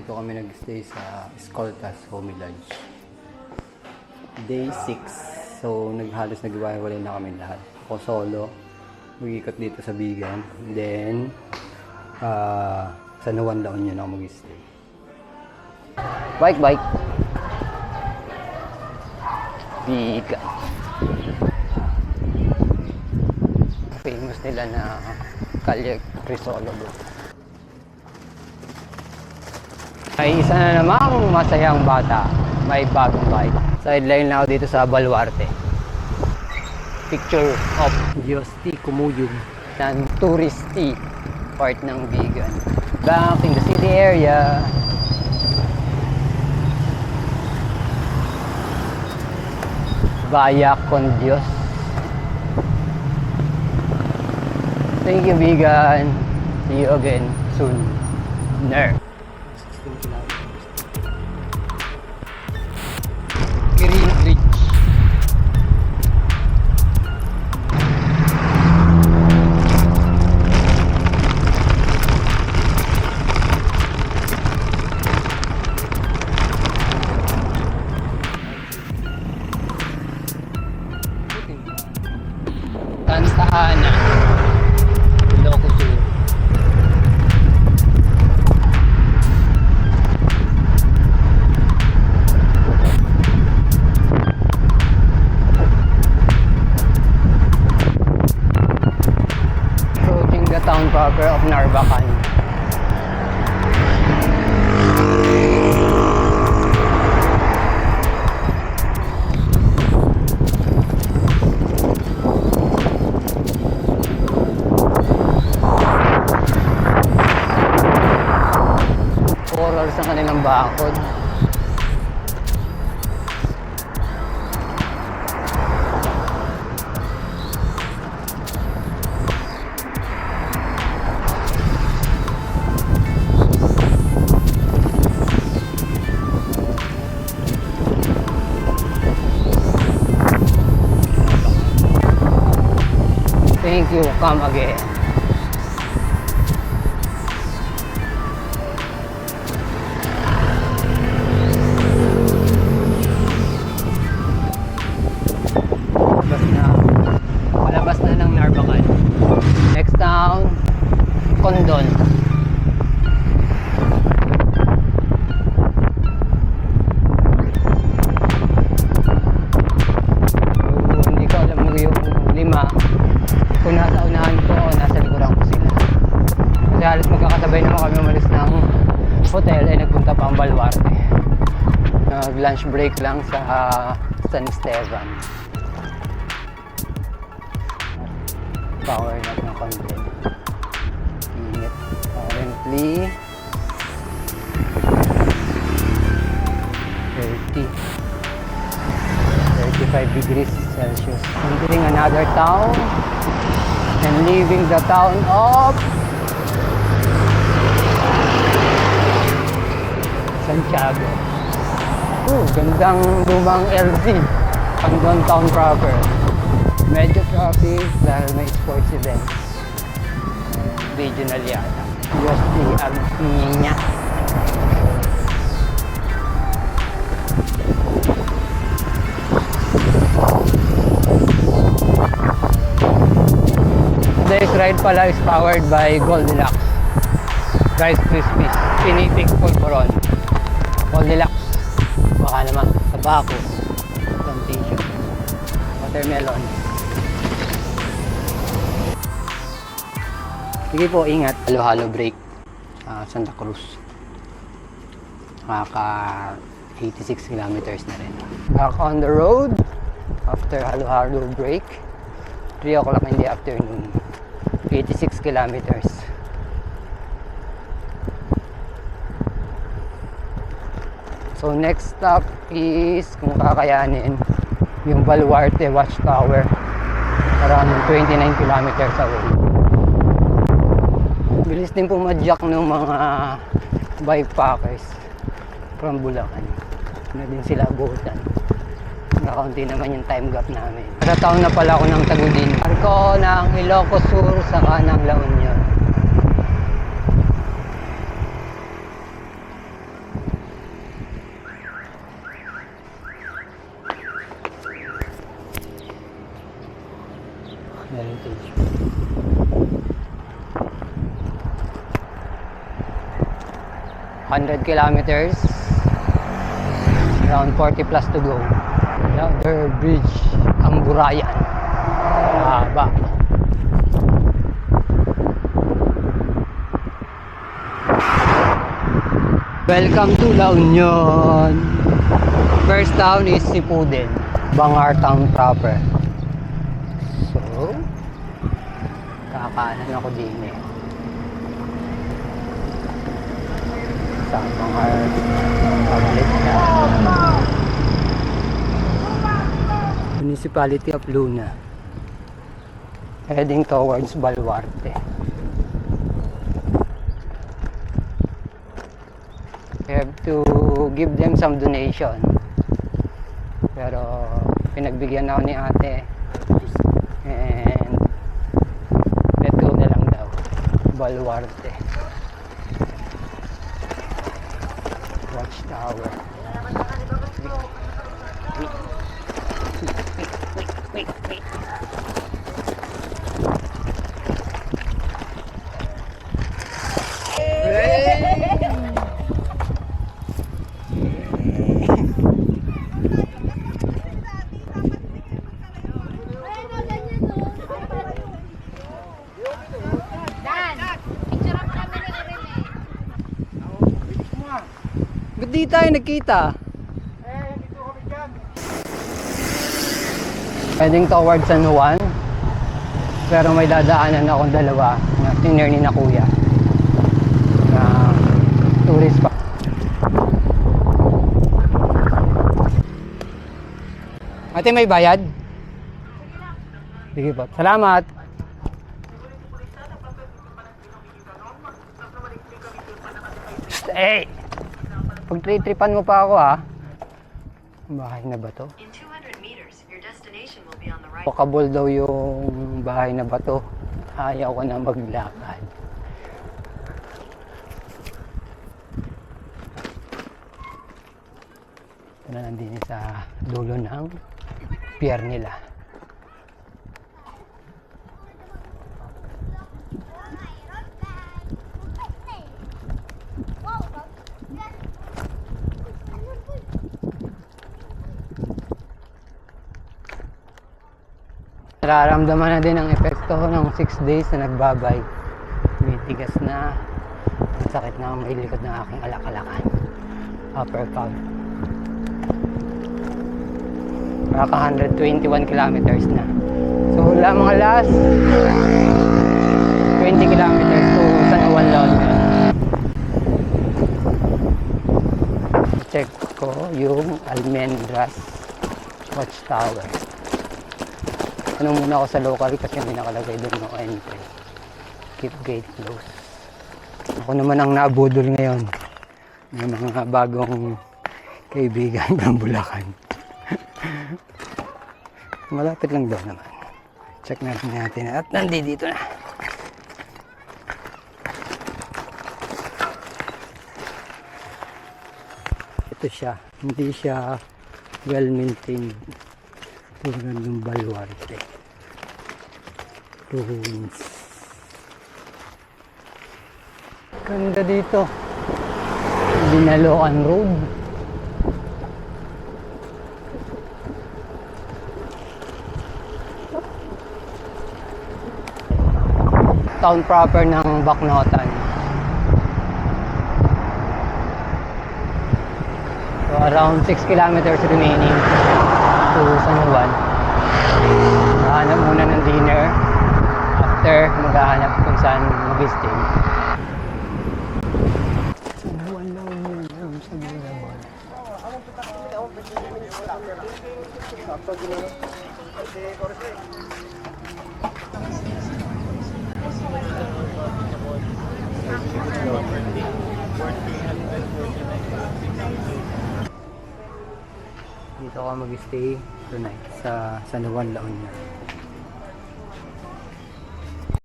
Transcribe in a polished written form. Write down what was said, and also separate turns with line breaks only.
Dito kami nag-stay sa Escoltas Homey Lodge. Day 6. So, halos naghiwalay na kami lahat. Ako solo. Mag-ikot dito sa Bigan. And then, sa Nuwan Laon yun ako mag-stay. Bike! Bigan. Famous nila na Kalye Crisolo doon. Ay isa na namang masayang bata, may bagong bike. Sideline na ako dito sa Baluarte. Picture of Diosti Kumuyog ng touristy part ng Bigan. Back in the city area. Vaya con Dios. Thank you, Bigan. See you again soon. Ner. Green Bridge. Santa Ana, Ilocos Sur. Approaching the town proper of Narvacan. Oral sa kanilang bakod. Thank you, come again. Palabas na ng Narvacan. Next town, Condon. So, hindi ko alam mo yung lima kung nasa unahan ko o nasa likuran ko sila. Kasi halos magkakasabay naman kami umalis ng hotel ay nagpunta pa ang Baluarte. Nag-lunch break lang sa San Esteban. Power nap ng konti. Init. Currently 35 degrees Celsius. Entering another town and leaving the town of Santiago. Gandang lumang LZ ang downtown proper. Medyo traffic dahil may sports events. Regional yata. UST Arminia. Today's ride pala is powered by Goldilocks. Rice Krispies, Pinitik Pulveron. Goldilocks. Baka naman, tabako, plantation, watermelon. Sige po, ingat. Halo-halo break. Santa Cruz. Maka 86 kilometers na rin. Back on the road after halo-halo break. 3 o'clock in the afternoon. 86 kilometers. So next stop is, kung kakayanin, yung Baluarte Watchtower. Around 29 kilometers away. Bilis din pumadyak ng mga bikepackers from Bulacan. Na din sila abutan. Nakaunti naman yung time gap namin. Sa town na pala ako ng Tagudin. Arko ng Ilocos Sur saka ng La Union. advantage. 100 kilometers, around 40 plus to go. Another bridge, ang Burayan. Haba. Welcome to La Union. First town is Sipuden, Bangar town proper. So, kakaanan ako din eh. Sa Bangar public na Municipality of Luna, heading towards Baluarte. We have to give them some donation, pero pinagbigyan ako ni ate and let go na lang daw. Baluarte Watchtower. Wait. Ba't di tayo nagkita?
Dito kami dyan.
Heading towards San Juan, pero may dadaanan akong dalawa na tinirni na kuya na tourist pa. Ate, may bayad? Sige po, salamat. Hey! Pag-tripan mo pa ako ha. Bahay na ba to?
In 200 meters, your destination will be on the right.
Walkable daw yung bahay na ba to. Ayaw ko na maglakad. Ito na nandun sa dulo ng pier nila. Nararamdaman na din ang epekto ng 6 days na nagbabike. May tigas na, ang sakit na may likod ng aking alak-alakan. Upper calf. Naka 121 kilometers na. So wala mga last 20 kilometers to San Juan La Union. Check ko yung Almendras Watchtower. Ano muna ako sa local kasi may nakalagay doon no entry. Keep gate closed. Ako naman ang nabudol ngayon. May mga bagong kaibigan ng Bulacan. Malapit lang daw naman. Check natin at nandito na. Ito siya. Hindi siya well maintained. Tulad ng Baluarte ruins. Ganda dito. Binaloan Road. Town proper ng Bacnotan. So around 6 kilometers remaining to San Juan. Maghahanap muna ng dinner. After, maghahanap kung saan mag-stay. San Juan lang yun. San Juan. Dito ka mag-stay tonight sa San Juan La Union.